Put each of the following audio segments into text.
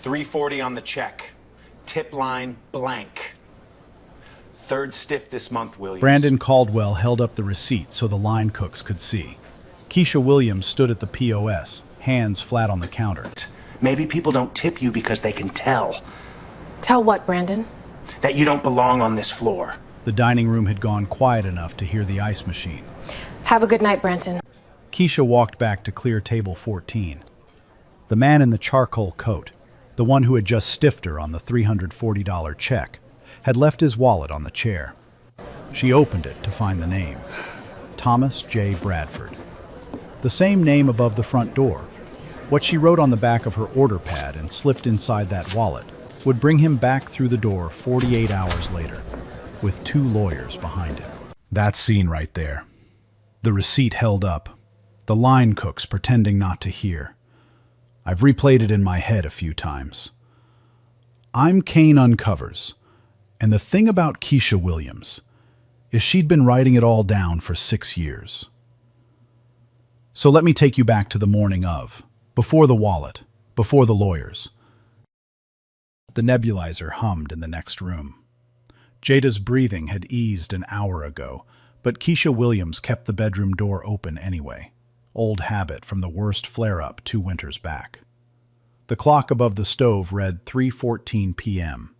$340 on the check. Tip line blank. Third stiff this month, Williams. Brandon Caldwell held up the receipt so the line cooks could see. Keisha Williams stood at the POS, hands flat on the counter. Maybe people don't tip you because they can tell. Tell what, Brandon? That you don't belong on this floor. The dining room had gone quiet enough to hear the ice machine. Have a good night, Brandon. Keisha walked back to clear table 14. The man in the charcoal coat, the one who had just stiffed her on the $340 check, had left his wallet on the chair. She opened it to find the name. Thomas J. Bradford. The same name above the front door. What she wrote on the back of her order pad and slipped inside that wallet would bring him back through the door 48 hours later, with 2 lawyers behind him. That scene right there. The receipt held up. The line cooks pretending not to hear. I've replayed it in my head a few times. I'm Kane Uncovers, and the thing about Keisha Williams is she'd been writing it all down for 6 years. So let me take you back to the morning of, before the wallet, before the lawyers. The nebulizer hummed in the next room. Jada's breathing had eased an hour ago, but Keisha Williams kept the bedroom door open anyway. Old habit from the worst flare-up 2 winters back. The clock above the stove read 3:14 p.m.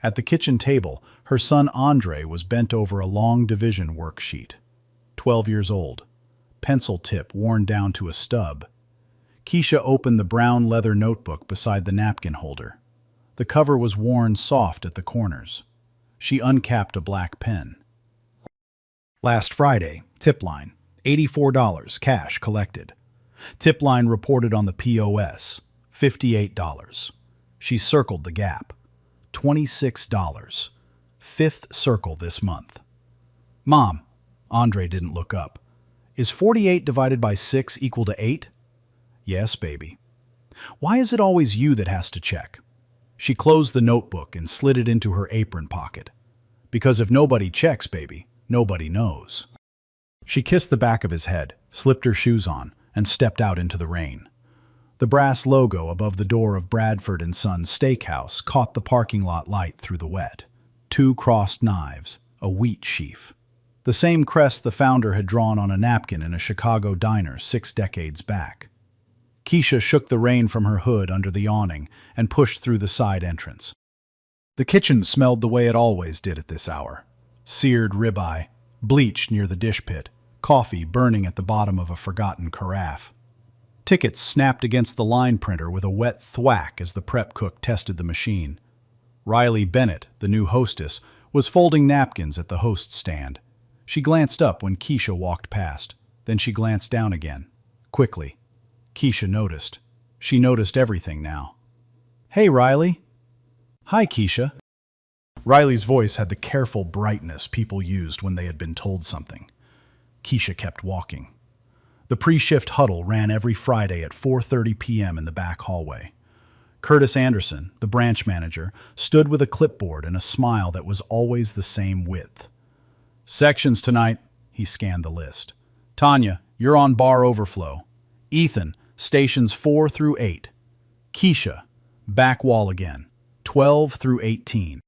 At the kitchen table, her son Andre was bent over a long division worksheet. 12 years old, pencil tip worn down to a stub. Keisha opened the brown leather notebook beside the napkin holder. The cover was worn soft at the corners. She uncapped a black pen. Last Friday, tip line, $84 cash collected. Tip line reported on the POS, $58. She circled the gap. $26. 5th circle this month. Mom, Andre didn't look up. Is 48 divided by 6 equal to 8? Yes, baby. Why is it always you that has to check? She closed the notebook and slid it into her apron pocket. Because if nobody checks, baby, nobody knows. She kissed the back of his head, slipped her shoes on, and stepped out into the rain. The brass logo above the door of Bradford & Sons Steakhouse caught the parking lot light through the wet. 2 crossed knives, a wheat sheaf. The same crest the founder had drawn on a napkin in a Chicago diner 6 decades back. Keisha shook the rain from her hood under the awning and pushed through the side entrance. The kitchen smelled the way it always did at this hour. Seared ribeye, bleach near the dish pit, coffee burning at the bottom of a forgotten carafe. Tickets snapped against the line printer with a wet thwack as the prep cook tested the machine. Riley Bennett, the new hostess, was folding napkins at the host stand. She glanced up when Keisha walked past. Then she glanced down again. Quickly. Keisha noticed. She noticed everything now. Hey, Riley. Hi, Keisha. Riley's voice had the careful brightness people used when they had been told something. Keisha kept walking. The pre-shift huddle ran every Friday at 4:30 p.m. in the back hallway. Curtis Anderson, the branch manager, stood with a clipboard and a smile that was always the same width. Sections tonight, he scanned the list. Tanya, you're on bar overflow. Ethan, stations 4 through 8. Keisha, back wall again, 12 through 18.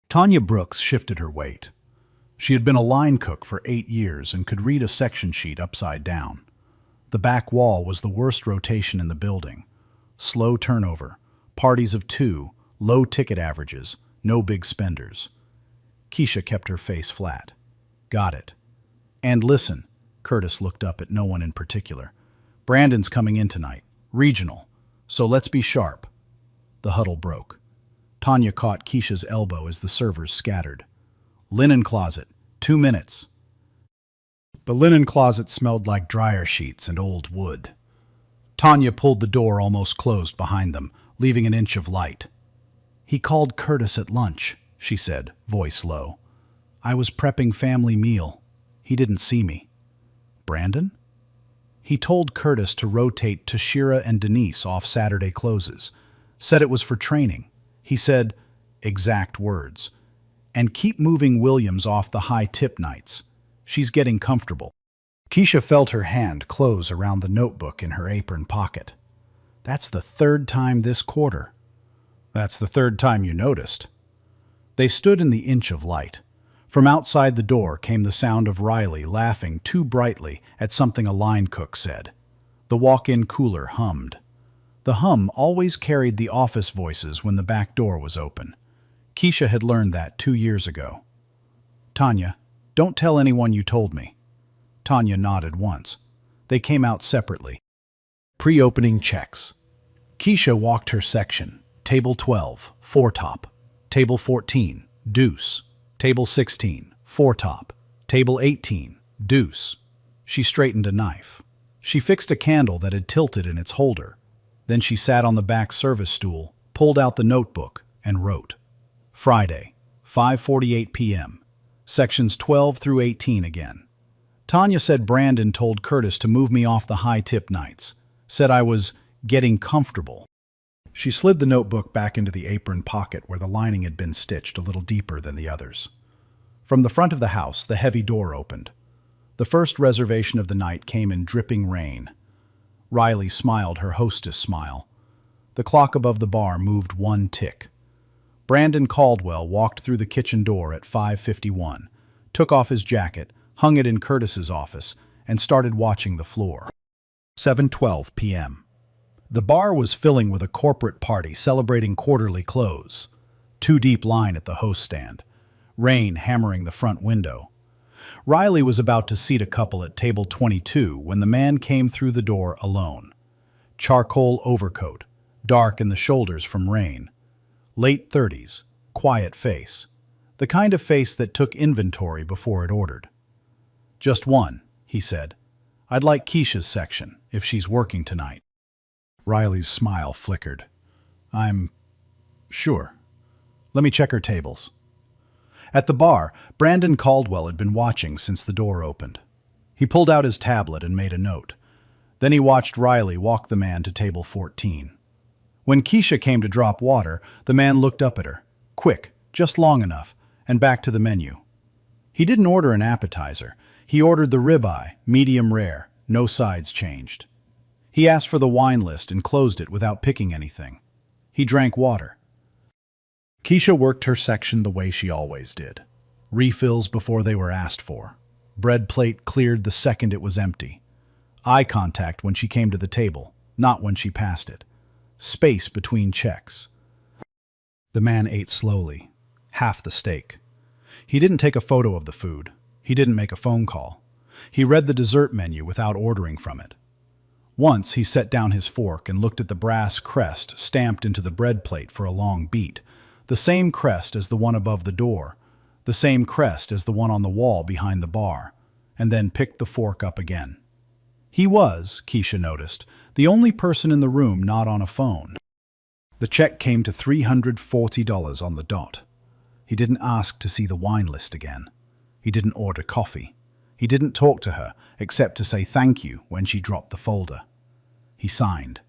Tanya Brooks shifted her weight. She had been a line cook for 8 years and could read a section sheet upside down. The back wall was the worst rotation in the building. Slow turnover, parties of 2, low ticket averages, no big spenders. Keisha kept her face flat. Got it. And listen, Curtis looked up at no one in particular. Brandon's coming in tonight, regional, so let's be sharp. The huddle broke. Tanya caught Keisha's elbow as the servers scattered. Linen closet, 2 minutes. The linen closet smelled like dryer sheets and old wood. Tanya pulled the door almost closed behind them, leaving an inch of light. He called Curtis at lunch, she said, voice low. I was prepping family meal. He didn't see me. Brandon? He told Curtis to rotate Tashira and Denise off Saturday closes. Said it was for training. He said, exact words, and keep moving Williams off the high tip nights. She's getting comfortable. Keisha felt her hand close around the notebook in her apron pocket. That's the 3rd time this quarter. That's the third time you noticed. They stood in the inch of light. From outside the door came the sound of Riley laughing too brightly at something a line cook said. The walk-in cooler hummed. The hum always carried the office voices when the back door was open. Keisha had learned that 2 years ago. "Tanya, don't tell anyone you told me." Tanya nodded once. They came out separately. Pre-opening checks. Keisha walked her section. Table 12, 4-top. Table 14, deuce. Table 16, 4-top. Table 18, deuce. She straightened a knife. She fixed a candle that had tilted in its holder. Then she sat on the back service stool, pulled out the notebook, and wrote. Friday, 5:48 p.m. Sections 12 through 18 again. Tanya said Brandon told Curtis to move me off the high-tip nights. Said I was getting comfortable. She slid the notebook back into the apron pocket where the lining had been stitched a little deeper than the others. From the front of the house, the heavy door opened. The first reservation of the night came in dripping rain. Riley smiled her hostess smile. The clock above the bar moved 1 tick. Brandon Caldwell walked through the kitchen door at 5:51, took off his jacket, hung it in Curtis's office, and started watching the floor. 7:12 p.m. The bar was filling with a corporate party celebrating quarterly close. 2-deep line at the host stand. Rain hammering the front window. Riley was about to seat a couple at table 22 when the man came through the door alone. Charcoal overcoat, dark in the shoulders from rain. Late 30s, quiet face. The kind of face that took inventory before it ordered. "Just one," he said. "I'd like Keisha's section, if she's working tonight." Riley's smile flickered. "I'm sure. Let me check her tables." At the bar, Brandon Caldwell had been watching since the door opened. He pulled out his tablet and made a note. Then he watched Riley walk the man to table 14. When Keisha came to drop water, the man looked up at her, quick, just long enough, and back to the menu. He didn't order an appetizer. He ordered the ribeye, medium rare, no sides changed. He asked for the wine list and closed it without picking anything. He drank water. Keisha worked her section the way she always did. Refills before they were asked for. Bread plate cleared the second it was empty. Eye contact when she came to the table, not when she passed it. Space between checks. The man ate slowly, half the steak. He didn't take a photo of the food. He didn't make a phone call. He read the dessert menu without ordering from it. Once he set down his fork and looked at the brass crest stamped into the bread plate for a long beat. The same crest as the one above the door, the same crest as the one on the wall behind the bar, and then picked the fork up again. He was, Keisha noticed, the only person in the room not on a phone. The check came to $340 on the dot. He didn't ask to see the wine list again. He didn't order coffee. He didn't talk to her except to say thank you when she dropped the folder. He signed.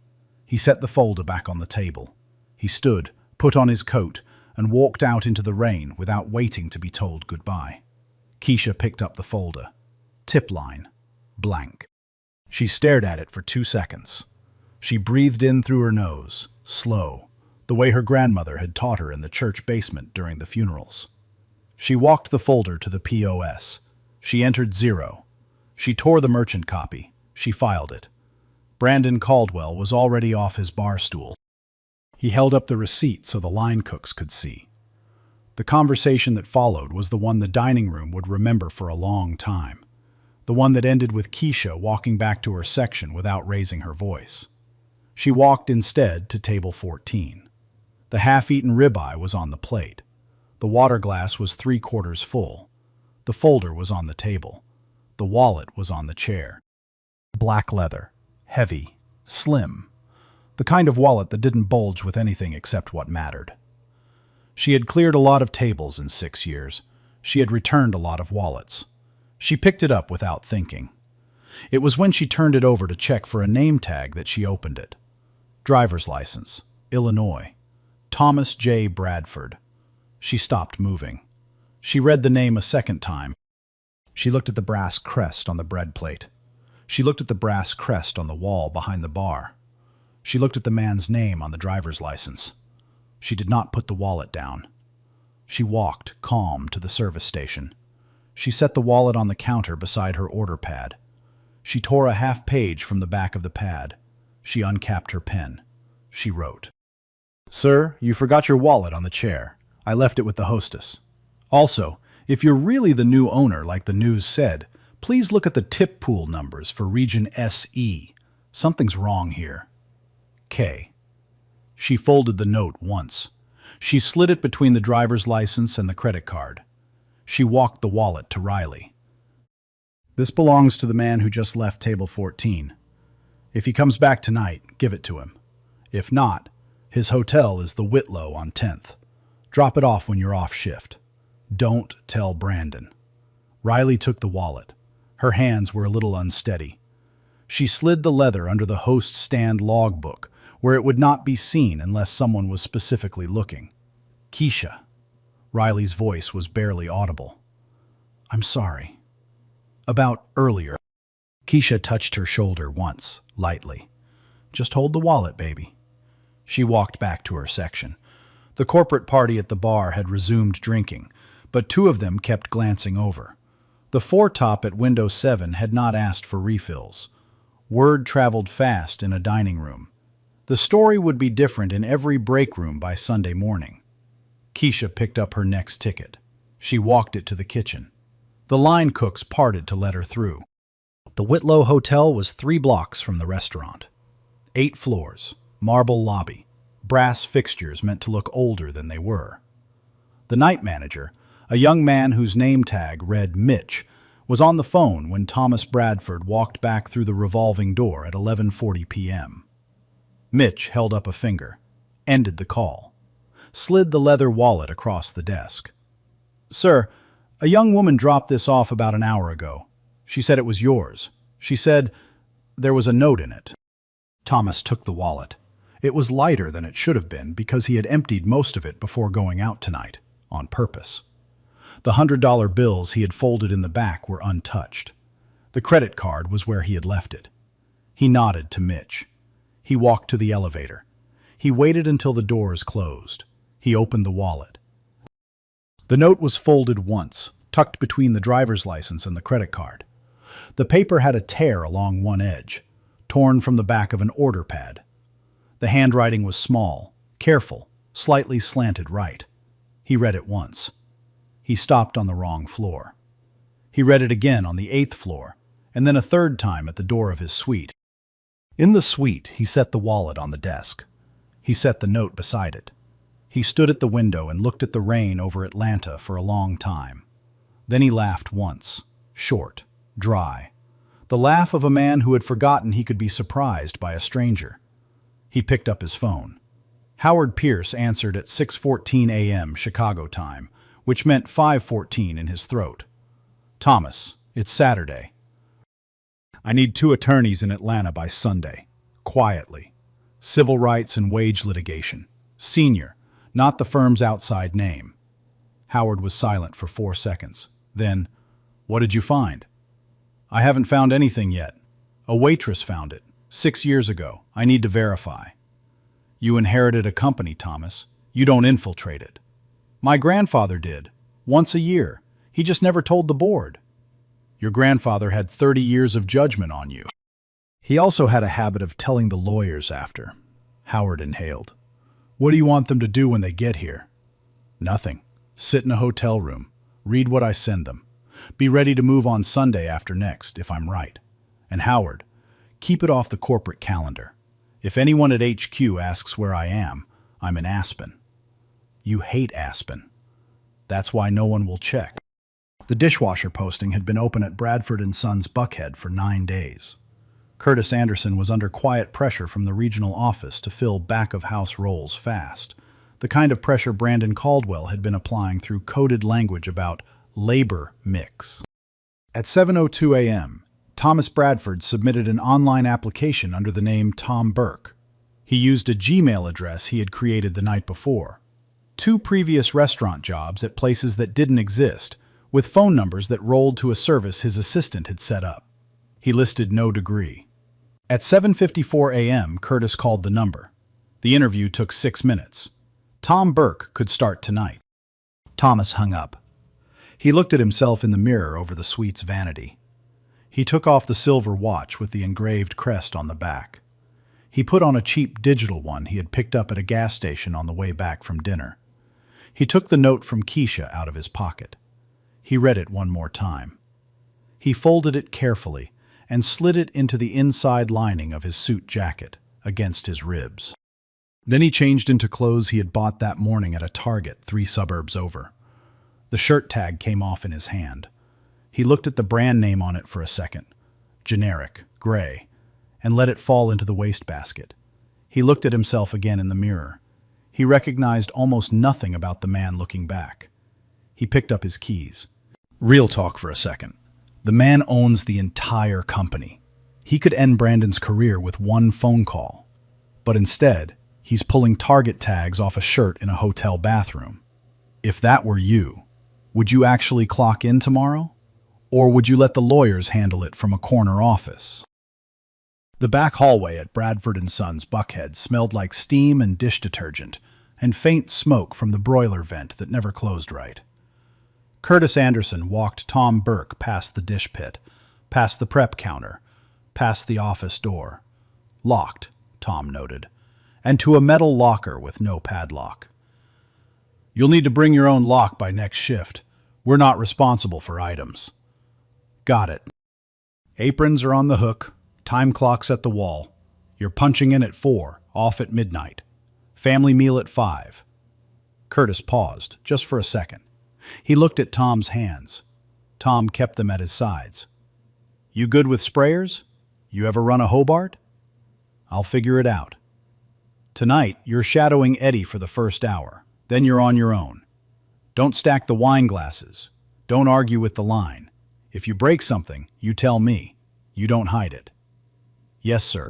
He set the folder back on the table. He stood, put on his coat, and walked out into the rain without waiting to be told goodbye. Keisha picked up the folder. Tip line. Blank. She stared at it for 2 seconds. She breathed in through her nose, slow, the way her grandmother had taught her in the church basement during the funerals. She walked the folder to the POS. She entered 0. She tore the merchant copy. She filed it. Brandon Caldwell was already off his bar stool. He held up the receipt so the line cooks could see. The conversation that followed was the one the dining room would remember for a long time. The one that ended with Keisha walking back to her section without raising her voice. She walked instead to table 14. The half-eaten ribeye was on the plate. The water glass was 3/4 full. The folder was on the table. The wallet was on the chair. Black leather. Heavy. Slim. The kind of wallet that didn't bulge with anything except what mattered. She had cleared a lot of tables in 6 years. She had returned a lot of wallets. She picked it up without thinking. It was when she turned it over to check for a name tag that she opened it. Driver's license. Illinois. Thomas J. Bradford. She stopped moving. She read the name a second time. She looked at the brass crest on the bread plate. She looked at the brass crest on the wall behind the bar. She looked at the man's name on the driver's license. She did not put the wallet down. She walked, calm, to the service station. She set the wallet on the counter beside her order pad. She tore a half page from the back of the pad. She uncapped her pen. She wrote, "Sir, you forgot your wallet on the chair. I left it with the hostess. Also, if you're really the new owner like the news said, please look at the tip pool numbers for Region SE. Something's wrong here. K." She folded the note once. She slid it between the driver's license and the credit card. She walked the wallet to Riley. "This belongs to the man who just left table 14. If he comes back tonight, give it to him. If not, his hotel is the Whitlow on 10th. Drop it off when you're off shift. Don't tell Brandon." Riley took the wallet. Her hands were a little unsteady. She slid the leather under the host stand logbook, where it would not be seen unless someone was specifically looking. "Keisha." Riley's voice was barely audible. "I'm sorry. About earlier." Keisha touched her shoulder once, lightly. "Just hold the wallet, baby." She walked back to her section. The corporate party at the bar had resumed drinking, but two of them kept glancing over. The foretop at window 7 had not asked for refills. Word traveled fast in a dining room. The story would be different in every break room by Sunday morning. Keisha picked up her next ticket. She walked it to the kitchen. The line cooks parted to let her through. The Whitlow Hotel was 3 blocks from the restaurant. 8 floors, marble lobby, brass fixtures meant to look older than they were. The night manager, a young man whose name tag read Mitch, was on the phone when Thomas Bradford walked back through the revolving door at 11:40 p.m. Mitch held up a finger, ended the call, slid the leather wallet across the desk. "Sir, a young woman dropped this off about an hour ago. She said it was yours. She said there was a note in it." Thomas took the wallet. It was lighter than it should have been because he had emptied most of it before going out tonight, on purpose. The $100 bills he had folded in the back were untouched. The credit card was where he had left it. He nodded to Mitch. He walked to the elevator. He waited until the doors closed. He opened the wallet. The note was folded once, tucked between the driver's license and the credit card. The paper had a tear along one edge, torn from the back of an order pad. The handwriting was small, careful, slightly slanted right. He read it once. He stopped on the wrong floor. He read it again on the 8th floor, and then a third time at the door of his suite. In the suite, he set the wallet on the desk. He set the note beside it. He stood at the window and looked at the rain over Atlanta for a long time. Then he laughed once, short, dry. The laugh of a man who had forgotten he could be surprised by a stranger. He picked up his phone. Howard Pierce answered at 6:14 a.m. Chicago time, which meant 5:14 in his throat. "Thomas, it's Saturday. I need 2 attorneys in Atlanta by Sunday. Quietly. Civil rights and wage litigation. Senior, not the firm's outside name." Howard was silent for 4 seconds. Then, "What did you find?" "I haven't found anything yet. A waitress found it, 6 years ago. I need to verify." "You inherited a company, Thomas. You don't infiltrate it." "My grandfather did. Once a year. He just never told the board." "Your grandfather had 30 years of judgment on you." "He also had a habit of telling the lawyers after." Howard inhaled. "What do you want them to do when they get here?" "Nothing. Sit in a hotel room. Read what I send them. Be ready to move on Sunday after next, if I'm right. And Howard, keep it off the corporate calendar. If anyone at HQ asks where I am, I'm in Aspen." "You hate Aspen." "That's why no one will check." The dishwasher posting had been open at Bradford & Sons Buckhead for 9 days. Curtis Anderson was under quiet pressure from the regional office to fill back-of-house roles fast, the kind of pressure Brandon Caldwell had been applying through coded language about labor mix. At 7:02 a.m., Thomas Bradford submitted an online application under the name Tom Burke. He used a Gmail address he had created the night before. 2 previous restaurant jobs at places that didn't exist, with phone numbers that rolled to a service his assistant had set up. He listed no degree. At 7:54 a.m., Curtis called the number. The interview took 6 minutes. Tom Burke could start tonight. Thomas hung up. He looked at himself in the mirror over the suite's vanity. He took off the silver watch with the engraved crest on the back. He put on a cheap digital one he had picked up at a gas station on the way back from dinner. He took the note from Keisha out of his pocket. He read it one more time. He folded it carefully and slid it into the inside lining of his suit jacket, against his ribs. Then he changed into clothes he had bought that morning at a Target 3 suburbs over. The shirt tag came off in his hand. He looked at the brand name on it for a second, generic, gray, and let it fall into the wastebasket. He looked at himself again in the mirror. He recognized almost nothing about the man looking back. He picked up his keys. Real talk for a second. The man owns the entire company. He could end Brandon's career with one phone call. But instead, he's pulling Target tags off a shirt in a hotel bathroom. If that were you, would you actually clock in tomorrow? Or would you let the lawyers handle it from a corner office? The back hallway at Bradford & Sons Buckhead smelled like steam and dish detergent, and faint smoke from the broiler vent that never closed right. Curtis Anderson walked Tom Burke past the dish pit, past the prep counter, past the office door. Locked, Tom noted, and to a metal locker with no padlock. You'll need to bring your own lock by next shift. We're not responsible for items. Got it. Aprons are on the hook, time clocks at the wall. You're punching in at 4, off at midnight. Family meal at 5. Curtis paused, just for a second. He looked at Tom's hands. Tom kept them at his sides. You good with sprayers? You ever run a Hobart? I'll figure it out. Tonight, you're shadowing Eddie for the first hour. Then you're on your own. Don't stack the wine glasses. Don't argue with the line. If you break something, you tell me. You don't hide it. Yes, sir.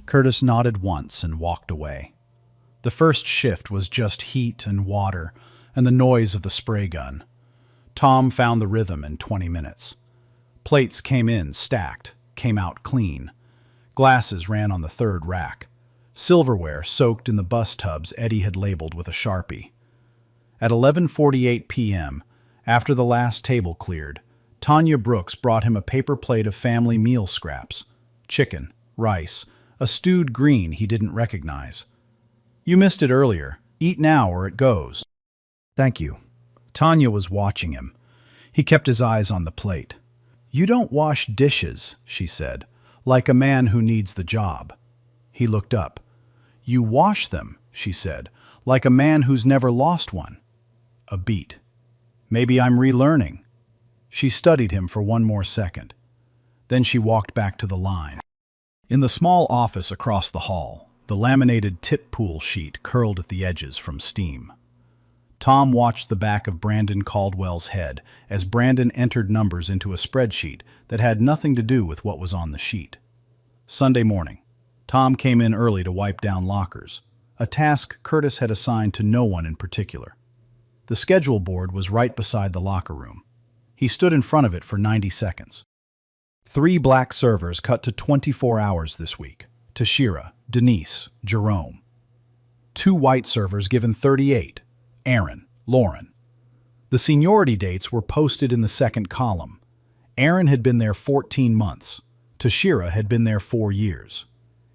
Curtis nodded once and walked away. The first shift was just heat and water and the noise of the spray gun. Tom found the rhythm in 20 minutes. Plates came in stacked, came out clean. Glasses ran on the third rack. Silverware soaked in the bus tubs Eddie had labeled with a Sharpie. At 11:48 p.m., after the last table cleared, Tanya Brooks brought him a paper plate of family meal scraps, chicken, rice, a stewed green he didn't recognize. You missed it earlier. Eat now or it goes. Thank you. Tanya was watching him. He kept his eyes on the plate. You don't wash dishes, she said, like a man who needs the job. He looked up. You wash them, she said, like a man who's never lost one. A beat. Maybe I'm relearning. She studied him for one more second. Then she walked back to the line. In the small office across the hall, the laminated tip pool sheet curled at the edges from steam. Tom watched the back of Brandon Caldwell's head as Brandon entered numbers into a spreadsheet that had nothing to do with what was on the sheet. Sunday morning, Tom came in early to wipe down lockers, a task Curtis had assigned to no one in particular. The schedule board was right beside the locker room. He stood in front of it for 90 seconds. 3 black servers cut to 24 hours this week. Tashira, Denise, Jerome. 2 white servers given 38. Aaron, Lauren. The seniority dates were posted in the second column. Aaron had been there 14 months. Tashira had been there 4 years.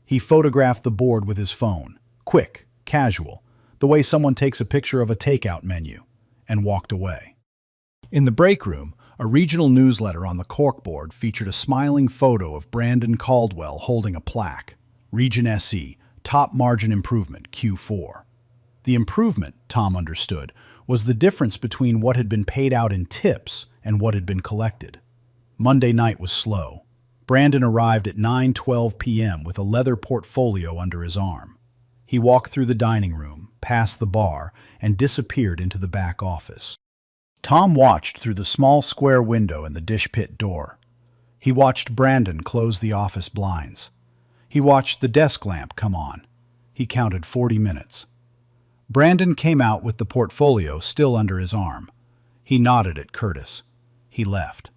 He photographed the board with his phone, quick, casual, the way someone takes a picture of a takeout menu, and walked away. In the break room, a regional newsletter on the corkboard featured a smiling photo of Brandon Caldwell holding a plaque, Region SE, Top Margin Improvement, Q4. The improvement, Tom understood, was the difference between what had been paid out in tips and what had been collected. Monday night was slow. Brandon arrived at 9:12 p.m. with a leather portfolio under his arm. He walked through the dining room, past the bar, and disappeared into the back office. Tom watched through the small square window in the dish pit door. He watched Brandon close the office blinds. He watched the desk lamp come on. He counted 40 minutes. Brandon came out with the portfolio still under his arm. He nodded at Curtis. He left.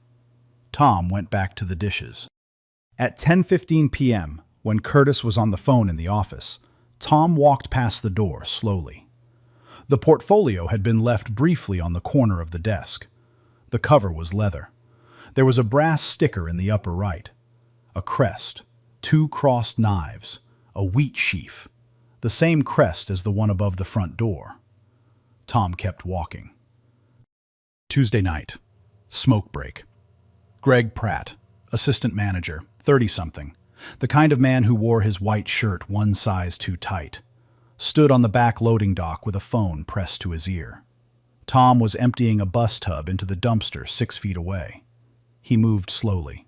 Tom went back to the dishes. At 10:15 p.m., when Curtis was on the phone in the office, Tom walked past the door slowly. The portfolio had been left briefly on the corner of the desk. The cover was leather. There was a brass sticker in the upper right. A crest, 2 crossed knives, a wheat sheaf, the same crest as the one above the front door. Tom kept walking. Tuesday night. Smoke break. Greg Pratt, assistant manager, 30-something, the kind of man who wore his white shirt one size too tight, stood on the back loading dock with a phone pressed to his ear. Tom was emptying a bus tub into the dumpster 6 feet away. He moved slowly.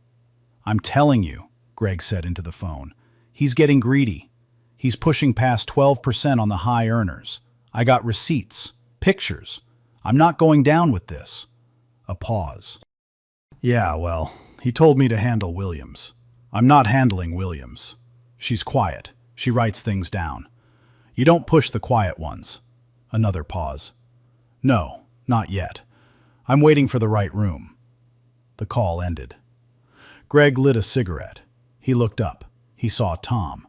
"I'm telling you," Greg said into the phone, "he's getting greedy. He's pushing past 12% on the high earners. I got receipts, pictures. I'm not going down with this." A pause. "Yeah, well, he told me to handle Williams. I'm not handling Williams. She's quiet. She writes things down. You don't push the quiet ones." Another pause. "No, not yet. I'm waiting for the right room." The call ended. Greg lit a cigarette. He looked up. He saw Tom.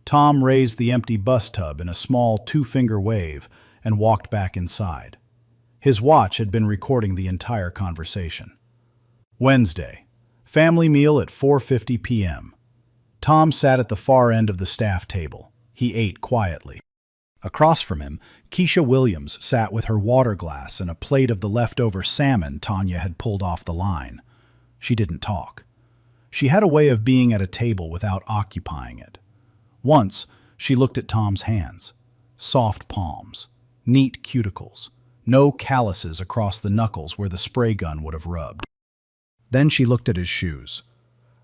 Tom raised the empty bus tub in a small 2-finger wave and walked back inside. His watch had been recording the entire conversation. Wednesday. Family meal at 4:50 p.m. Tom sat at the far end of the staff table. He ate quietly. Across from him, Keisha Williams sat with her water glass and a plate of the leftover salmon Tanya had pulled off the line. She didn't talk. She had a way of being at a table without occupying it. Once, she looked at Tom's hands. Soft palms, neat cuticles, no calluses across the knuckles where the spray gun would have rubbed. Then she looked at his shoes.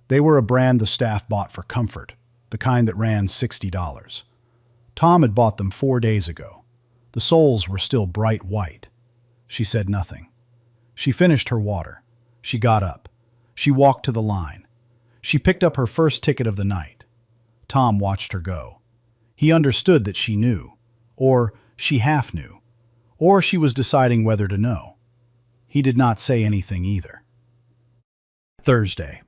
They were a brand the staff bought for comfort, the kind that ran $60. Tom had bought them 4 days ago. The soles were still bright white. She said nothing. She finished her water. She got up. She walked to the line. She picked up her first ticket of the night. Tom watched her go. He understood that she knew, or she half knew, or she was deciding whether to know. He did not say anything either. Thursday.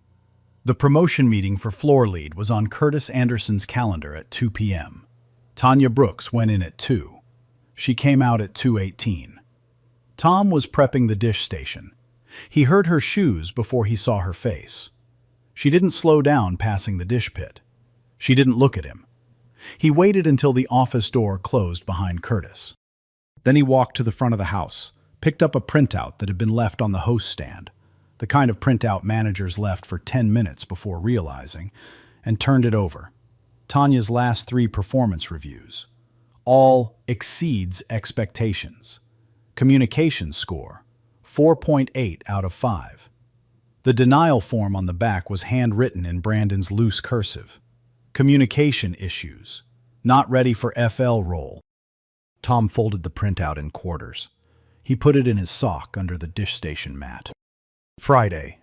The promotion meeting for floor lead was on Curtis Anderson's calendar at 2 p.m. Tanya Brooks went in at 2. She came out at 2:18. Tom was prepping the dish station. He heard her shoes before he saw her face. She didn't slow down passing the dish pit. She didn't look at him. He waited until the office door closed behind Curtis. Then he walked to the front of the house, picked up a printout that had been left on the host stand, the kind of printout managers left for 10 minutes before realizing, and turned it over. Tanya's last 3 performance reviews. All exceeds expectations. Communication score, 4.8 out of 5. The denial form on the back was handwritten in Brandon's loose cursive. Communication issues. Not ready for FL role. Tom folded the printout in quarters. He put it in his sock under the dish station mat. Friday.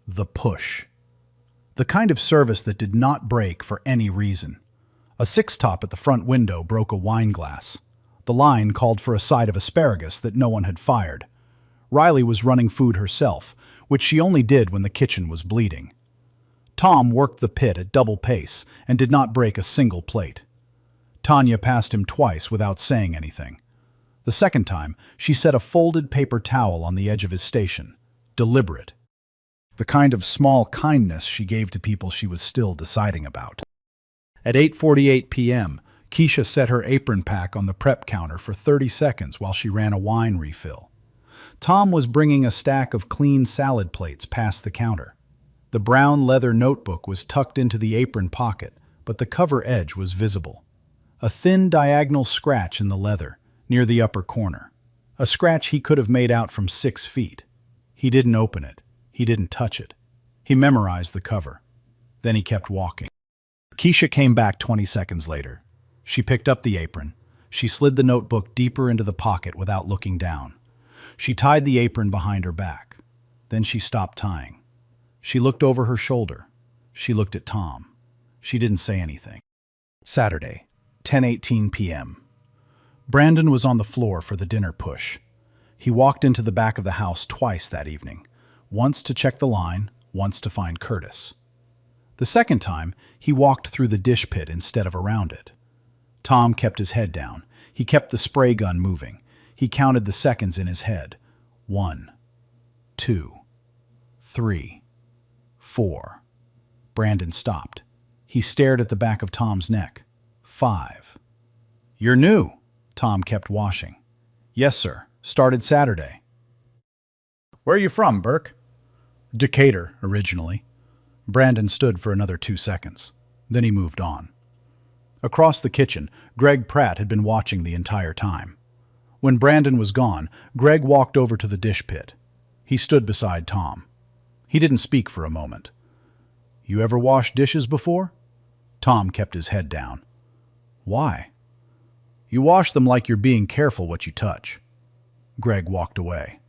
The push. The kind of service that did not break for any reason. A 6-top at the front window broke a wine glass. The line called for a side of asparagus that no one had fired. Riley was running food herself, which she only did when the kitchen was bleeding. Tom worked the pit at double pace and did not break a single plate. Tanya passed him twice without saying anything. The second time, she set a folded paper towel on the edge of his station. Deliberate. The kind of small kindness she gave to people she was still deciding about. At 8:48 p.m., Keisha set her apron pack on the prep counter for 30 seconds while she ran a wine refill. Tom was bringing a stack of clean salad plates past the counter. The brown leather notebook was tucked into the apron pocket, but the cover edge was visible. A thin diagonal scratch in the leather, near the upper corner. A scratch he could have made out from 6 feet. He didn't open it. He didn't touch it. He memorized the cover. Then he kept walking. Keisha came back 20 seconds later. She picked up the apron. She slid the notebook deeper into the pocket without looking down. She tied the apron behind her back. Then she stopped tying. She looked over her shoulder. She looked at Tom. She didn't say anything. Saturday, 10:18 p.m. Brandon was on the floor for the dinner push. He walked into the back of the house twice that evening, once to check the line, once to find Curtis. The second time, he walked through the dish pit instead of around it. Tom kept his head down. He kept the spray gun moving. He counted the seconds in his head. 1, 2, 3, 4. Brandon stopped. He stared at the back of Tom's neck. 5. "You're new," Tom kept washing. "Yes, sir. Started Saturday." "Where are you from, Burke?" "Decatur, originally." Brandon stood for another 2 seconds. Then he moved on. Across the kitchen, Greg Pratt had been watching the entire time. When Brandon was gone, Greg walked over to the dish pit. He stood beside Tom. He didn't speak for a moment. "You ever washed dishes before?" Tom kept his head down. "Why?" "You wash them like you're being careful what you touch." Greg walked away.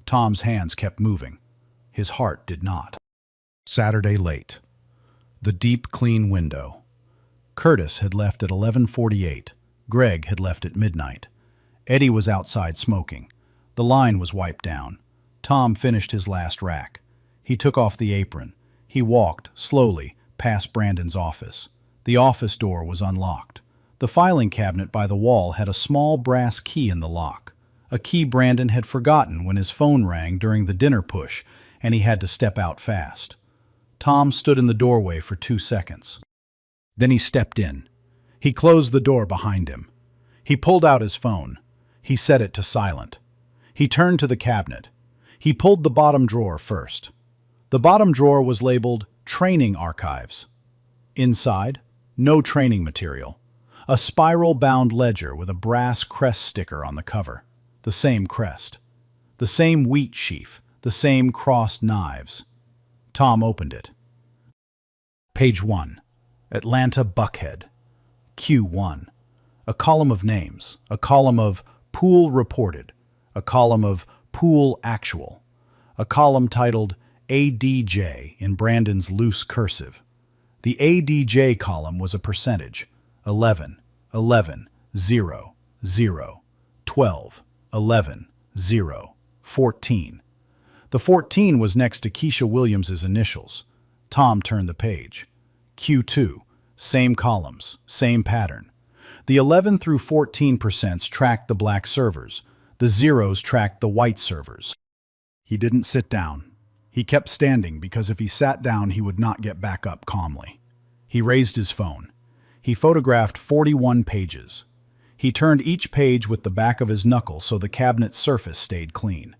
Tom's hands kept moving. His heart did not. Saturday late. The deep, clean window. Curtis had left at 11:48. Greg had left at midnight. Eddie was outside smoking. The line was wiped down. Tom finished his last rack. He took off the apron. He walked, slowly, past Brandon's office. The office door was unlocked. The filing cabinet by the wall had a small brass key in the lock, a key Brandon had forgotten when his phone rang during the dinner push and he had to step out fast. Tom stood in the doorway for 2 seconds. Then he stepped in. He closed the door behind him. He pulled out his phone. He set it to silent. He turned to the cabinet. He pulled the bottom drawer first. The bottom drawer was labeled Training Archives. Inside, no training material. A spiral-bound ledger with a brass crest sticker on the cover. The same crest. The same wheat sheaf. The same crossed knives. Tom opened it. Page 1. Atlanta Buckhead. Q1. A column of names. A column of Pool Reported. A column of Pool Actual. A column titled ADJ in Brandon's loose cursive. The ADJ column was a percentage. 11, 11, 0, 0, 12, 11, 0, 14. The 14 was next to Keisha Williams's initials. Tom turned the page. Q2, same columns, same pattern. The 11 through 14% tracked the black servers. The zeros tracked the white servers. He didn't sit down. He kept standing because if he sat down, he would not get back up calmly. He raised his phone. He photographed 41 pages. He turned each page with the back of his knuckle so the cabinet's surface stayed clean.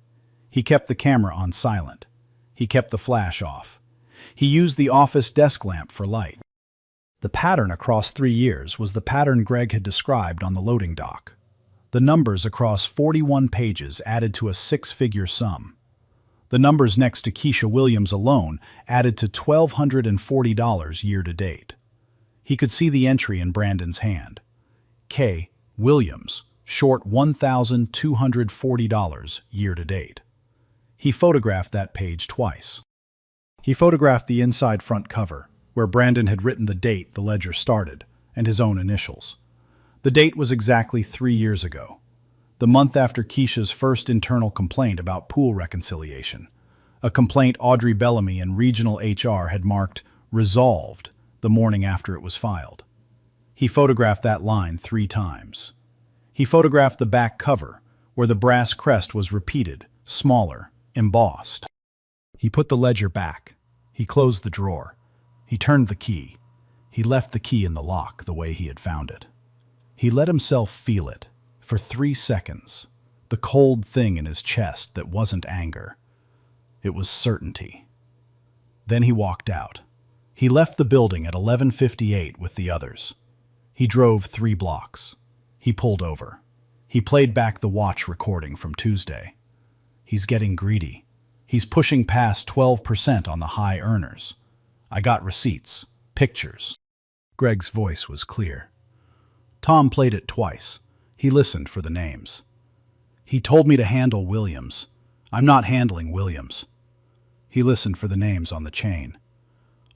He kept the camera on silent. He kept the flash off. He used the office desk lamp for light. The pattern across 3 years was the pattern Greg had described on the loading dock. The numbers across 41 pages added to a 6-figure sum. The numbers next to Keisha Williams alone added to $1,240 year-to-date. He could see the entry in Brandon's hand. K. Williams, short $1,240 year-to-date. He photographed that page twice. He photographed the inside front cover, where Brandon had written the date the ledger started, and his own initials. The date was exactly 3 years ago, the month after Keisha's first internal complaint about pool reconciliation, a complaint Audrey Bellamy and regional HR had marked resolved the morning after it was filed. He photographed that line 3 times. He photographed the back cover, where the brass crest was repeated, smaller, embossed. He put the ledger back. He closed the drawer. He turned the key. He left the key in the lock the way he had found it. He let himself feel it, for 3 seconds, the cold thing in his chest that wasn't anger. It was certainty. Then he walked out. He left the building at 11:58 with the others. He drove 3 blocks. He pulled over. He played back the watch recording from Tuesday. He's getting greedy. He's pushing past 12% on the high earners. I got receipts, pictures. Greg's voice was clear. Tom played it twice. He listened for the names. He told me to handle Williams. I'm not handling Williams. He listened for the names on the chain.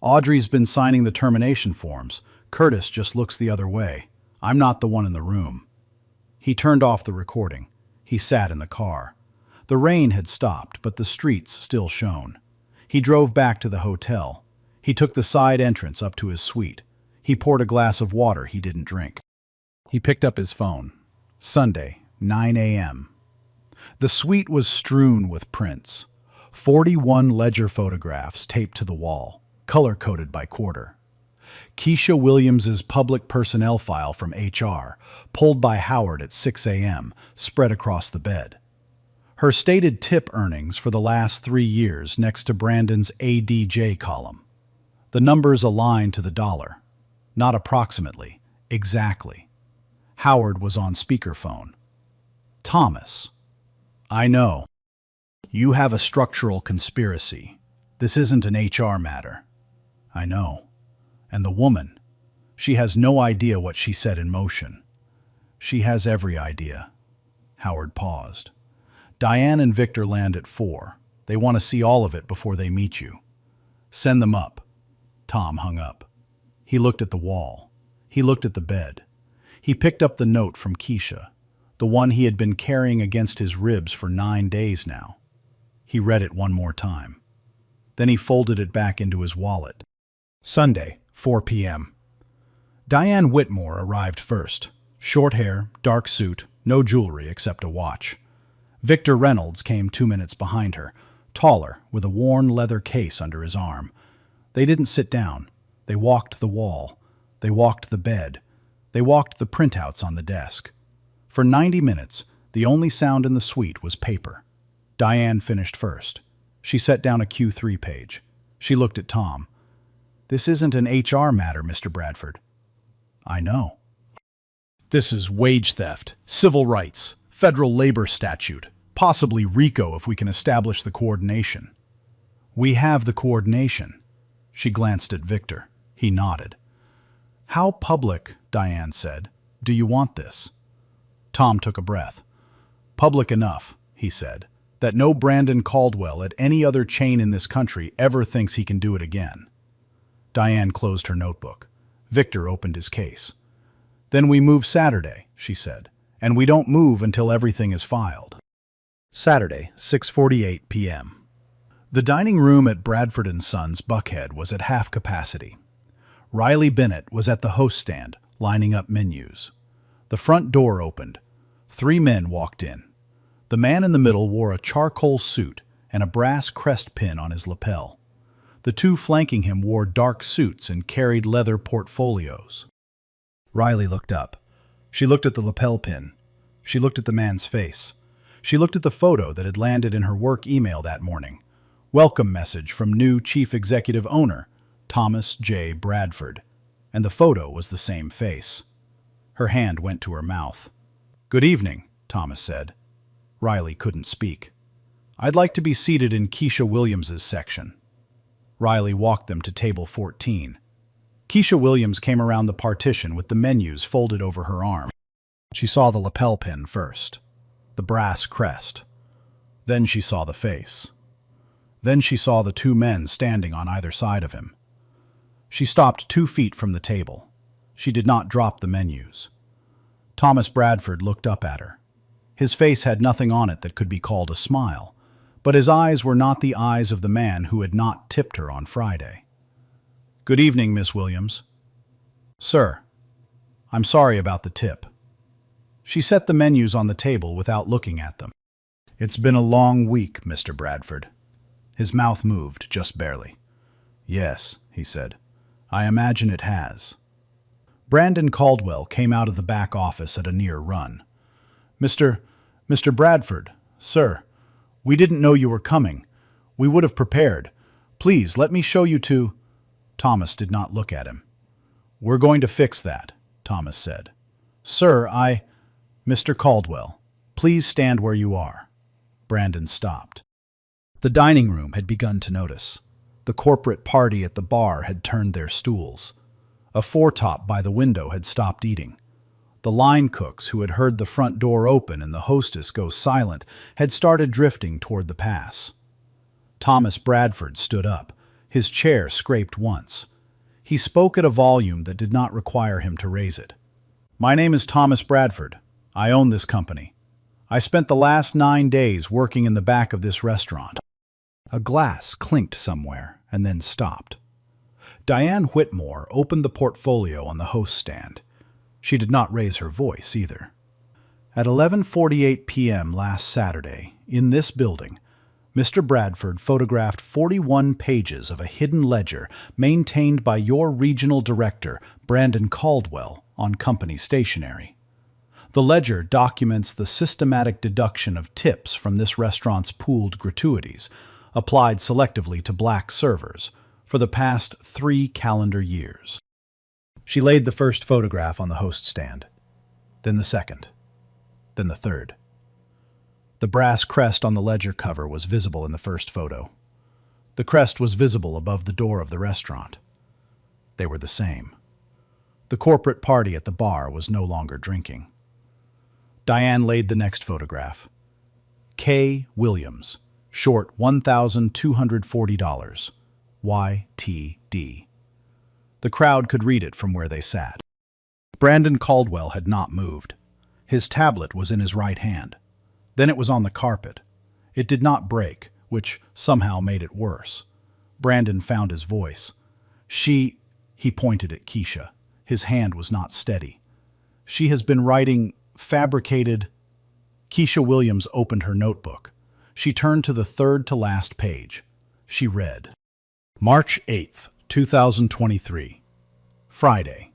Audrey's been signing the termination forms. Curtis just looks the other way. I'm not the one in the room. He turned off the recording. He sat in the car. The rain had stopped, but the streets still shone. He drove back to the hotel. He took the side entrance up to his suite. He poured a glass of water he didn't drink. He picked up his phone. Sunday, 9 a.m. The suite was strewn with prints. 41 ledger photographs taped to the wall, color-coded by quarter. Keisha Williams's public personnel file from HR, pulled by Howard at 6 a.m., spread across the bed. Her stated tip earnings for the last 3 years next to Brandon's ADJ column. The numbers aligned to the dollar. Not approximately, exactly. Howard was on speakerphone. Thomas. I know. You have a structural conspiracy. This isn't an HR matter. I know. And the woman, she has no idea what she set in motion. She has every idea. Howard paused. Diane and Victor land at 4. They want to see all of it before they meet you. Send them up. Tom hung up. He looked at the wall. He looked at the bed. He picked up the note from Keisha, the one he had been carrying against his ribs for 9 days now. He read it one more time. Then he folded it back into his wallet. Sunday, 4 p.m. Diane Whitmore arrived first. Short hair, dark suit, no jewelry except a watch. Victor Reynolds came 2 minutes behind her, taller, with a worn leather case under his arm. They didn't sit down. They walked the wall. They walked the bed. They walked the printouts on the desk. For 90 minutes, the only sound in the suite was paper. Diane finished first. She set down a Q3 page. She looked at Tom. This isn't an HR matter, Mr. Bradford. I know. This is wage theft, civil rights, federal labor statute, possibly RICO if we can establish the coordination. We have the coordination. She glanced at Victor. He nodded. How public, Diane said, do you want this? Tom took a breath. Public enough, he said, that no Brandon Caldwell at any other chain in this country ever thinks he can do it again. Diane closed her notebook. Victor opened his case. Then we move Saturday, she said, and we don't move until everything is filed. Saturday, 6:48 p.m. The dining room at Bradford & Sons Buckhead was at half capacity. Riley Bennett was at the host stand, lining up menus. The front door opened. 3 men walked in. The man in the middle wore a charcoal suit and a brass crest pin on his lapel. The 2 flanking him wore dark suits and carried leather portfolios. Riley looked up. She looked at the lapel pin. She looked at the man's face. She looked at the photo that had landed in her work email that morning. Welcome message from new chief executive owner, Thomas J. Bradford. And the photo was the same face. Her hand went to her mouth. Good evening, Thomas said. Riley couldn't speak. I'd like to be seated in Keisha Williams's section. Riley walked them to table 14. Keisha Williams came around the partition with the menus folded over her arm. She saw the lapel pin first, the brass crest. Then she saw the face. Then she saw the 2 men standing on either side of him. She stopped 2 feet from the table. She did not drop the menus. Thomas Bradford looked up at her. His face had nothing on it that could be called a smile, but his eyes were not the eyes of the man who had not tipped her on Friday. Good evening, Miss Williams. Sir, I'm sorry about the tip. She set the menus on the table without looking at them. It's been a long week, Mr. Bradford. His mouth moved, just barely. Yes, he said. I imagine it has. Brandon Caldwell came out of the back office at a near run. Mr. Bradford, sir, we didn't know you were coming. We would have prepared. Please, let me show you to... Thomas did not look at him. We're going to fix that, Thomas said. Sir, Mr. Caldwell, please stand where you are. Brandon stopped. The dining room had begun to notice. The corporate party at the bar had turned their stools. A foretop by the window had stopped eating. The line cooks, who had heard the front door open and the hostess go silent, had started drifting toward the pass. Thomas Bradford stood up. His chair scraped once. He spoke at a volume that did not require him to raise it. My name is Thomas Bradford. I own this company. I spent the last 9 days working in the back of this restaurant. A glass clinked somewhere and then stopped. Diane Whitmore opened the portfolio on the host stand. She did not raise her voice either. At 11:48 p.m. last Saturday, in this building, Mr. Bradford photographed 41 pages of a hidden ledger maintained by your regional director, Brandon Caldwell, on company stationery. The ledger documents the systematic deduction of tips from this restaurant's pooled gratuities, applied selectively to black servers, for the past 3 calendar years. She laid the first photograph on the host stand, then the second, then the third. The brass crest on the ledger cover was visible in the first photo. The crest was visible above the door of the restaurant. They were the same. The corporate party at the bar was no longer drinking. Diane laid the next photograph. K. Williams, short $1,240, YTD. The crowd could read it from where they sat. Brandon Caldwell had not moved. His tablet was in his right hand. Then it was on the carpet. It did not break, which somehow made it worse. Brandon found his voice. He pointed at Keisha. His hand was not steady. She has been writing fabricated. Keisha Williams opened her notebook. She turned to the third to last page. She read, March 8th, 2023, Friday,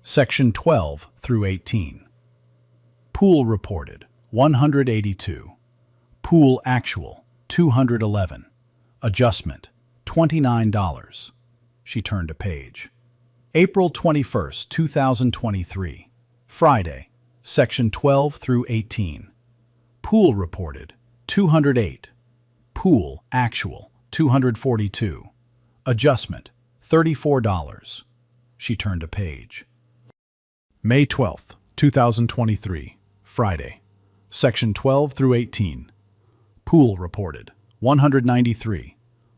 Section 12 through 18. Pool reported, 182. Pool actual, 211. Adjustment, $29. She turned a page. April 21st, 2023, Friday, Section 12 through 18. Pool reported, 208. Pool actual, 242. Adjustment, $34. She turned a page. May 12th, 2023, Friday, Section 12 through 18. Pool reported, 193.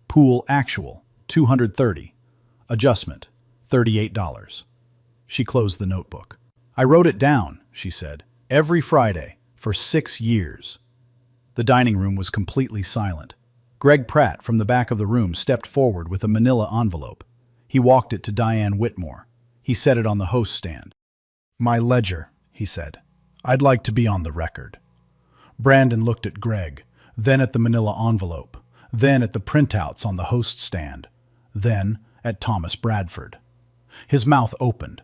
Pool actual, 230. Adjustment, $38. She closed the notebook. I wrote it down, she said, every Friday for 6 years. The dining room was completely silent. Greg Pratt from the back of the room stepped forward with a manila envelope. He walked it to Diane Whitmore. He set it on the host stand. My ledger, he said. I'd like to be on the record. Brandon looked at Greg, then at the manila envelope, then at the printouts on the host stand, then at Thomas Bradford. His mouth opened.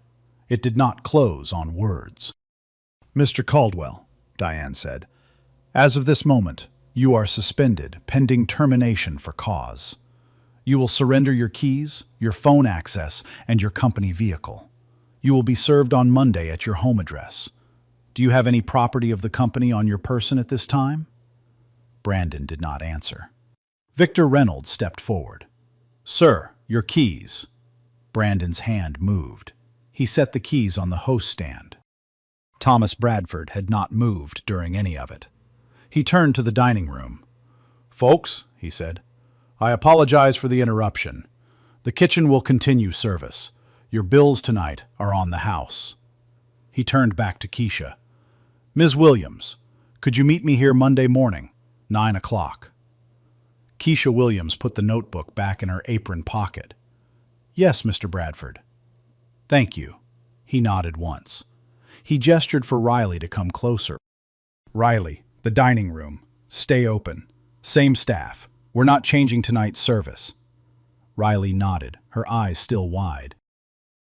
It did not close on words. Mr. Caldwell, Diane said, as of this moment, you are suspended pending termination for cause. You will surrender your keys, your phone access, and your company vehicle. You will be served on Monday at your home address. Do you have any property of the company on your person at this time? Brandon did not answer. Victor Reynolds stepped forward. Sir, your keys. Brandon's hand moved. He set the keys on the host stand. Thomas Bradford had not moved during any of it. He turned to the dining room. Folks, he said, I apologize for the interruption. The kitchen will continue service. Your bills tonight are on the house. He turned back to Keisha. Ms. Williams, could you meet me here Monday morning, 9 o'clock? Keisha Williams put the notebook back in her apron pocket. Yes, Mr. Bradford. Thank you. He nodded once. He gestured for Riley to come closer. Riley, the dining room. Stay open. Same staff. We're not changing tonight's service. Riley nodded, her eyes still wide.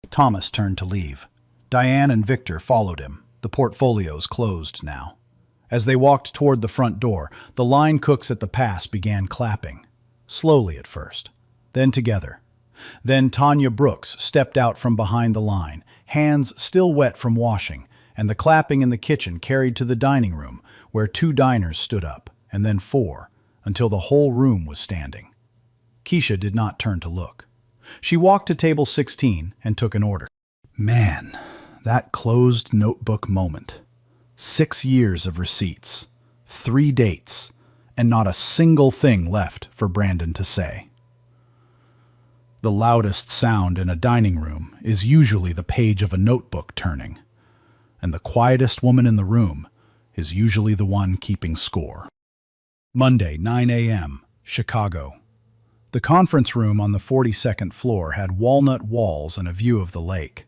Thomas turned to leave. Diane and Victor followed him, the portfolios closed now. As they walked toward the front door, the line cooks at the pass began clapping. Slowly at first, then together. Then Tanya Brooks stepped out from behind the line, hands still wet from washing, and the clapping in the kitchen carried to the dining room, where 2 diners stood up, and then 4, until the whole room was standing. Keisha did not turn to look. She walked to table 16 and took an order. Man, that closed notebook moment. 6 years of receipts, 3 dates, and not a single thing left for Brandon to say. The loudest sound in a dining room is usually the page of a notebook turning, and the quietest woman in the room is usually the one keeping score. Monday, 9 a.m., Chicago. The conference room on the 42nd floor had walnut walls and a view of the lake.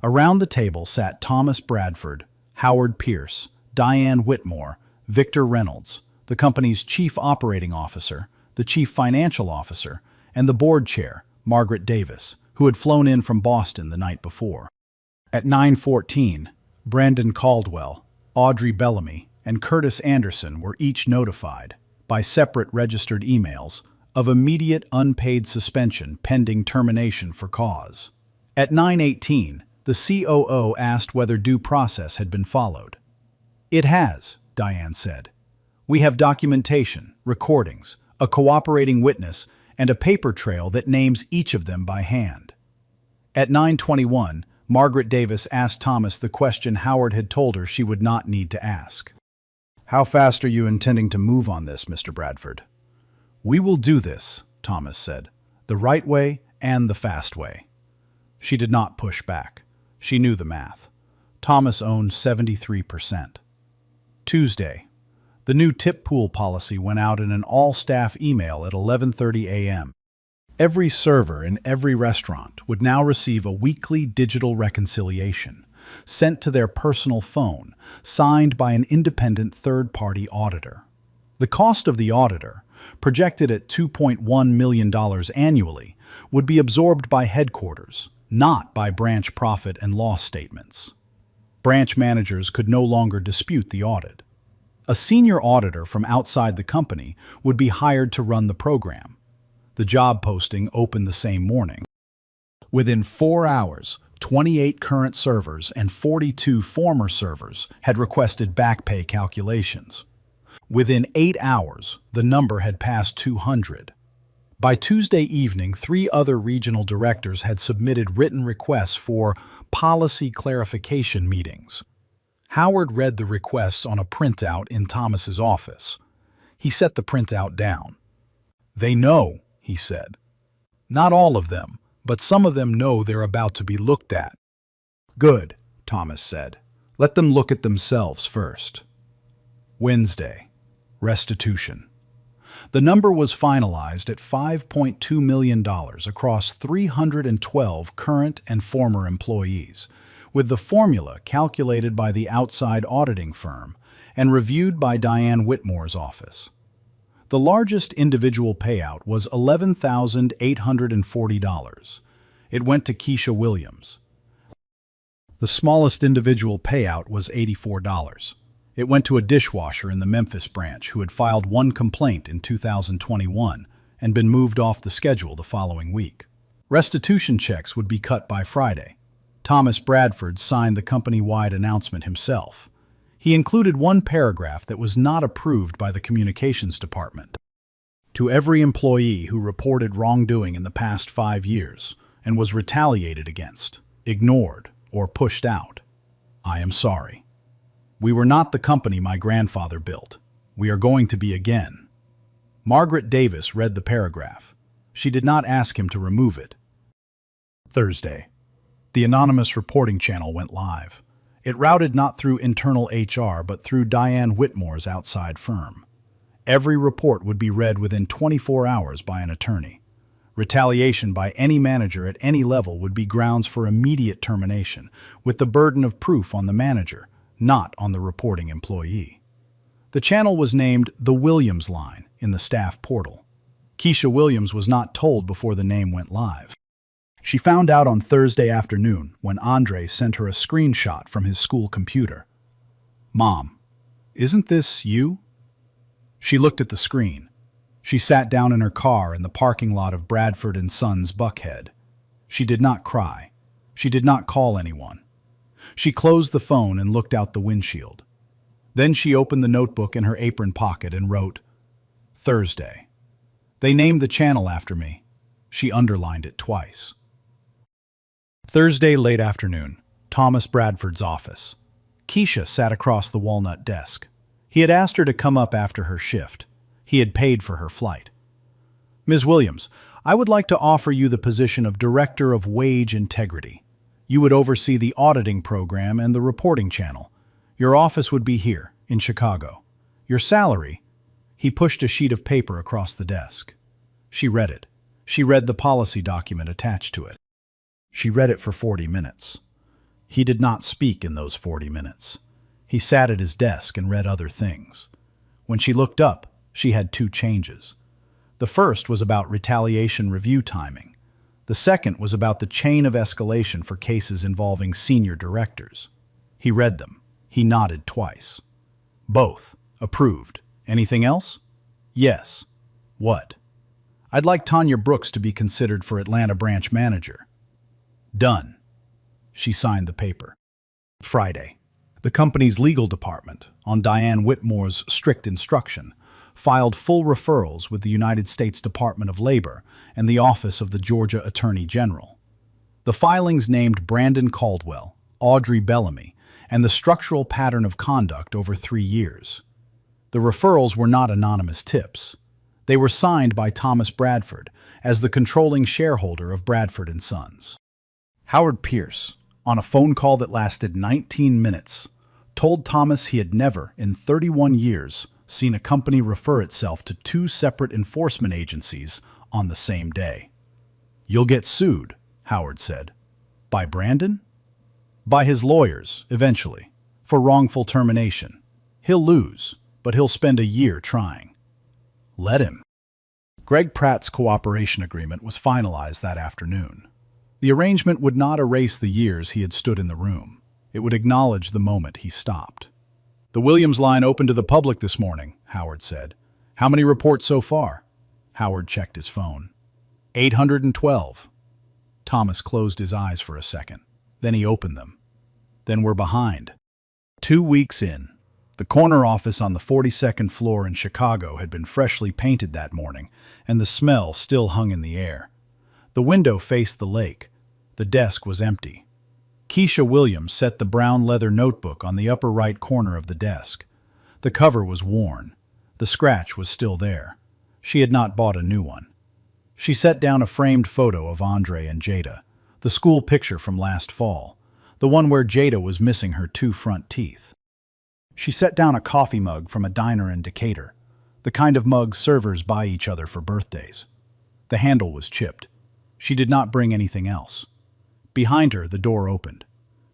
Around the table sat Thomas Bradford, Howard Pierce, Diane Whitmore, Victor Reynolds, the company's chief operating officer, the chief financial officer, and the board chair, Margaret Davis, who had flown in from Boston the night before. At 9:14, Brandon Caldwell, Audrey Bellamy, and Curtis Anderson were each notified, by separate registered emails, of immediate unpaid suspension pending termination for cause. At 9:18, the COO asked whether due process had been followed. "It has," Diane said. "We have documentation, recordings, a cooperating witness, and a paper trail that names each of them by hand." At 9:21, Margaret Davis asked Thomas the question Howard had told her she would not need to ask. "How fast are you intending to move on this, Mr. Bradford?" "We will do this," Thomas said, "the right way and the fast way." She did not push back. She knew the math. Thomas owned 73%. Tuesday. The new tip pool policy went out in an all-staff email at 11:30 a.m. Every server in every restaurant would now receive a weekly digital reconciliation sent to their personal phone, signed by an independent third-party auditor. The cost of the auditor, projected at $2.1 million annually, would be absorbed by headquarters, not by branch profit and loss statements. Branch managers could no longer dispute the audit. A senior auditor from outside the company would be hired to run the program. The job posting opened the same morning. Within 4 hours, 28 current servers and 42 former servers had requested back pay calculations. Within 8 hours, the number had passed 200. By Tuesday evening, 3 other regional directors had submitted written requests for policy clarification meetings. Howard read the requests on a printout in Thomas's office. He set the printout down. "They know," he said. "Not all of them, but some of them know they're about to be looked at." "Good," Thomas said. "Let them look at themselves first." Wednesday. Restitution. The number was finalized at $5.2 million across 312 current and former employees, with the formula calculated by the outside auditing firm and reviewed by Diane Whitmore's office. The largest individual payout was $11,840. It went to Keisha Williams. The smallest individual payout was $84. It went to a dishwasher in the Memphis branch who had filed one complaint in 2021 and been moved off the schedule the following week. Restitution checks would be cut by Friday. Thomas Bradford signed the company-wide announcement himself. He included one paragraph that was not approved by the communications department. "To every employee who reported wrongdoing in the past 5 years and was retaliated against, ignored, or pushed out, I am sorry. We were not the company my grandfather built. We are going to be again." Margaret Davis read the paragraph. She did not ask him to remove it. Thursday. The anonymous reporting channel went live. It routed not through internal HR but through Diane Whitmore's outside firm. Every report would be read within 24 hours by an attorney. Retaliation by any manager at any level would be grounds for immediate termination, with the burden of proof on the manager, not on the reporting employee. The channel was named the Williams line in the staff portal. Keisha Williams was not told before the name went live. She found out on Thursday afternoon when Andre sent her a screenshot from his school computer. "Mom, isn't this you?" She looked at the screen. She sat down in her car in the parking lot of Bradford & Sons Buckhead. She did not cry. She did not call anyone. She closed the phone and looked out the windshield. Then she opened the notebook in her apron pocket and wrote, "Thursday. They named the channel after me." She underlined it twice. Thursday late afternoon, Thomas Bradford's office. Keisha sat across the walnut desk. He had asked her to come up after her shift. He had paid for her flight. "Ms. Williams, I would like to offer you the position of Director of Wage Integrity. You would oversee the auditing program and the reporting channel. Your office would be here, in Chicago. Your salary—" He pushed a sheet of paper across the desk. She read it. She read the policy document attached to it. She read it for 40 minutes. He did not speak in those 40 minutes. He sat at his desk and read other things. When she looked up, she had two changes. The first was about retaliation review timing. The second was about the chain of escalation for cases involving senior directors. He read them. He nodded twice. Both. Approved. Anything else? Yes. What? I'd like Tanya Brooks to be considered for Atlanta branch manager. Done. She signed the paper. Friday. The company's legal department, on Diane Whitmore's strict instruction, filed full referrals with the United States Department of Labor and the Office of the Georgia Attorney General. The filings named Brandon Caldwell, Audrey Bellamy, and the structural pattern of conduct over 3 years. The referrals were not anonymous tips. They were signed by Thomas Bradford as the controlling shareholder of Bradford & Sons. Howard Pierce, on a phone call that lasted 19 minutes, told Thomas he had never, in 31 years, seen a company refer itself to two separate enforcement agencies on the same day. "You'll get sued," Howard said. "By Brandon?" "By his lawyers, eventually, for wrongful termination. He'll lose, but he'll spend a year trying." Let him. Greg Pratt's cooperation agreement was finalized that afternoon. The arrangement would not erase the years he had stood in the room. It would acknowledge the moment he stopped. "The Williams line opened to the public this morning," Howard said. "How many reports so far?" Howard checked his phone. 812. Thomas closed his eyes for a second. Then he opened them. "Then we're behind." 2 weeks in. The corner office on the 42nd floor in Chicago had been freshly painted that morning, and the smell still hung in the air. The window faced the lake. The desk was empty. Keisha Williams set the brown leather notebook on the upper right corner of the desk. The cover was worn. The scratch was still there. She had not bought a new one. She set down a framed photo of Andre and Jada, the school picture from last fall, the one where Jada was missing her 2 front teeth. She set down a coffee mug from a diner in Decatur, the kind of mug servers buy each other for birthdays. The handle was chipped. She did not bring anything else. Behind her, the door opened.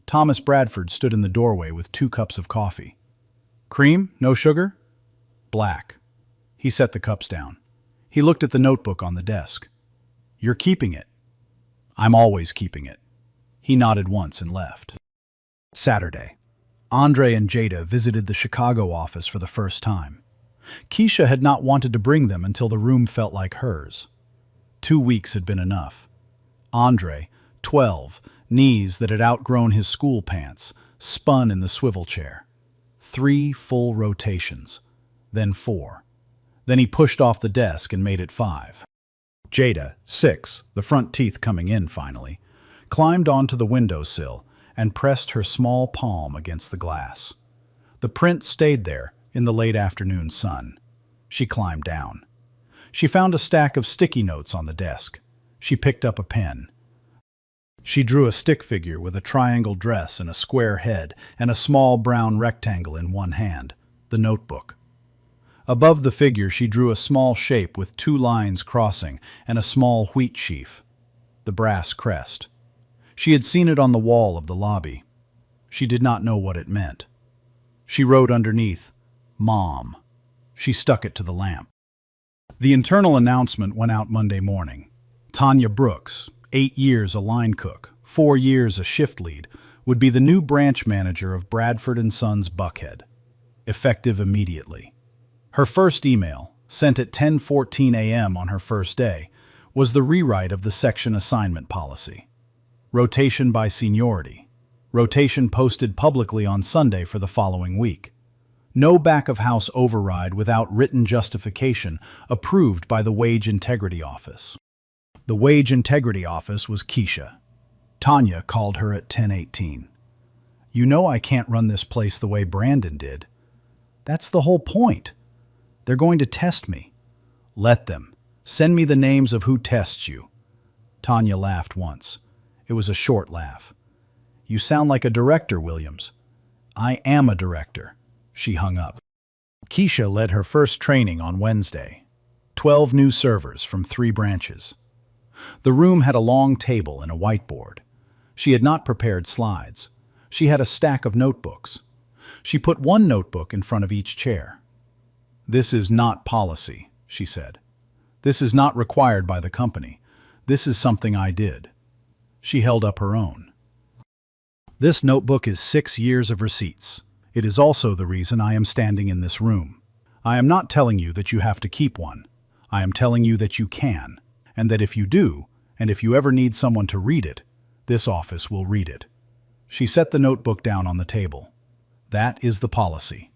Thomas Bradford stood in the doorway with 2 cups of coffee. "Cream? No sugar?" "Black." He set the cups down. He looked at the notebook on the desk. "You're keeping it." "I'm always keeping it." He nodded once and left. Saturday. Andre and Jada visited the Chicago office for the first time. Keisha had not wanted to bring them until the room felt like hers. 2 weeks had been enough. Andre, 12, knees that had outgrown his school pants, spun in the swivel chair. 3 full rotations, then 4. Then he pushed off the desk and made it 5. Jada, 6, the front teeth coming in finally, climbed onto the windowsill and pressed her small palm against the glass. The print stayed there in the late afternoon sun. She climbed down. She found a stack of sticky notes on the desk. She picked up a pen. She drew a stick figure with a triangle dress and a square head and a small brown rectangle in one hand, the notebook. Above the figure she drew a small shape with 2 lines crossing and a small wheat sheaf, the brass crest. She had seen it on the wall of the lobby. She did not know what it meant. She wrote underneath, "Mom." She stuck it to the lamp. The internal announcement went out Monday morning. Tanya Brooks, 8 years a line cook, 4 years a shift lead, would be the new branch manager of Bradford & Sons Buckhead, effective immediately. Her first email, sent at 10:14 a.m. on her first day, was the rewrite of the section assignment policy. Rotation by seniority. Rotation posted publicly on Sunday for the following week. No back-of-house override without written justification approved by the Wage Integrity Office. The Wage Integrity Office was Keisha. Tanya called her at 10:18. "You know I can't run this place the way Brandon did." "That's the whole point. They're going to test me." "Let them. Send me the names of who tests you." Tanya laughed once. It was a short laugh. "You sound like a director, Williams." "I am a director." She hung up. Keisha led her first training on Wednesday. 12 new servers from 3 branches. The room had a long table and a whiteboard. She had not prepared slides. She had a stack of notebooks. She put one notebook in front of each chair. "This is not policy," she said. "This is not required by the company. This is something I did." She held up her own. "This notebook is 6 years of receipts. It is also the reason I am standing in this room. I am not telling you that you have to keep one. I am telling you that you can, and that if you do, and if you ever need someone to read it, this office will read it." She set the notebook down on the table. "That is the policy."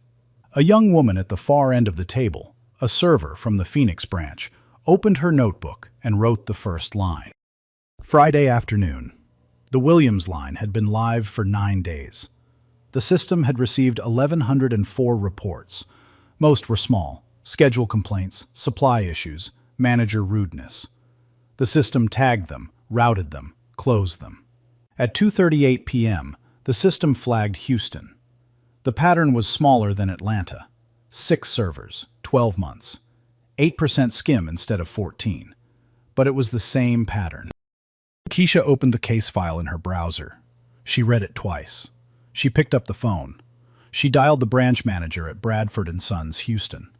A young woman at the far end of the table, a server from the Phoenix branch, opened her notebook and wrote the first line. Friday afternoon. The Williams line had been live for 9 days. The system had received 1,104 reports. Most were small: schedule complaints, supply issues, manager rudeness. The system tagged them, routed them, closed them. At 2:38 p.m., the system flagged Houston. The pattern was smaller than Atlanta. 6 servers, 12 months. 8% skim instead of 14. But it was the same pattern. Keisha opened the case file in her browser. She read it twice. She picked up the phone. She dialed the branch manager at Bradford & Sons, Houston.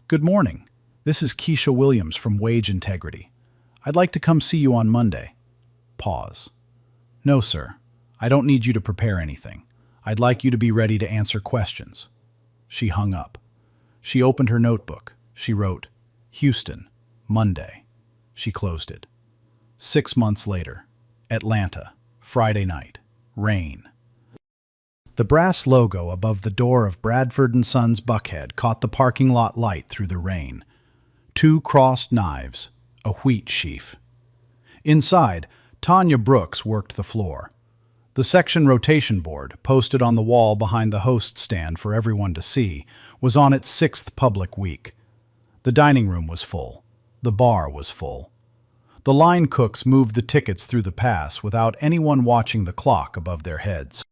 "Good morning. This is Keisha Williams from Wage Integrity. I'd like to come see you on Monday." Pause. "No, sir. I don't need you to prepare anything. I'd like you to be ready to answer questions." She hung up. She opened her notebook. She wrote, "Houston, Monday." She closed it. 6 months later, Atlanta, Friday night, rain. The brass logo above the door of Bradford & Sons Buckhead caught the parking lot light through the rain. 2 crossed knives, a wheat sheaf. Inside, Tanya Brooks worked the floor. The section rotation board, posted on the wall behind the host stand for everyone to see, was on its 6th public week. The dining room was full. The bar was full. The line cooks moved the tickets through the pass without anyone watching the clock above their heads.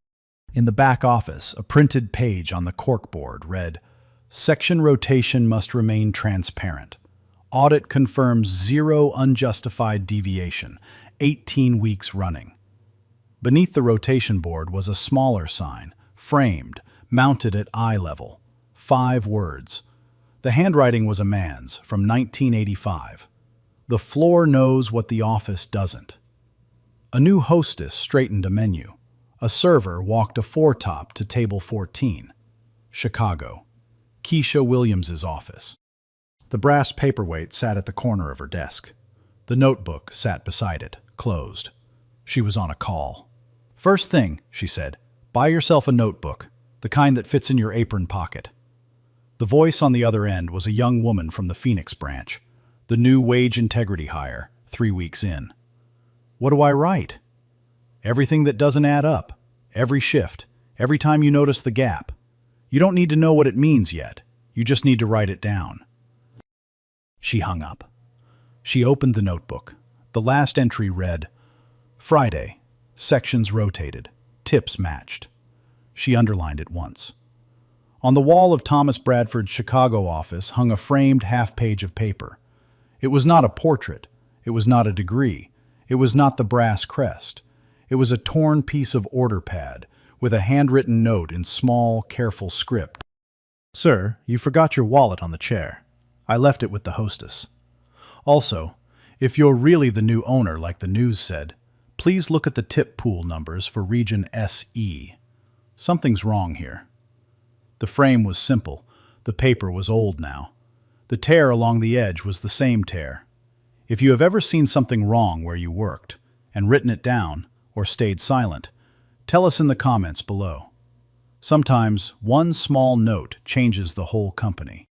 In the back office, a printed page on the corkboard read, "Section rotation must remain transparent. Audit confirms 0 unjustified deviation, 18 weeks running." Beneath the rotation board was a smaller sign, framed, mounted at eye level. 5 words. The handwriting was a man's, from 1985. "The floor knows what the office doesn't." A new hostess straightened a menu. A server walked a 4-top to table 14. Chicago. Keisha Williams's office. The brass paperweight sat at the corner of her desk. The notebook sat beside it, closed. She was on a call. "First thing," she said, "buy yourself a notebook, the kind that fits in your apron pocket." The voice on the other end was a young woman from the Phoenix branch, the new wage integrity hire, 3 weeks in. "What do I write?" "Everything that doesn't add up. Every shift. Every time you notice the gap. You don't need to know what it means yet. You just need to write it down." She hung up. She opened the notebook. The last entry read, "Friday. Sections rotated. Tips matched." She underlined it once. On the wall of Thomas Bradford's Chicago office hung a framed half-page of paper. It was not a portrait. It was not a degree. It was not the brass crest. It was a torn piece of order pad with a handwritten note in small, careful script. "Sir, you forgot your wallet on the chair. I left it with the hostess. Also, if you're really the new owner like the news said, please look at the tip pool numbers for Region SE. Something's wrong here." The frame was simple. The paper was old now. The tear along the edge was the same tear. If you have ever seen something wrong where you worked, and written it down, or stayed silent, tell us in the comments below. Sometimes one small note changes the whole company.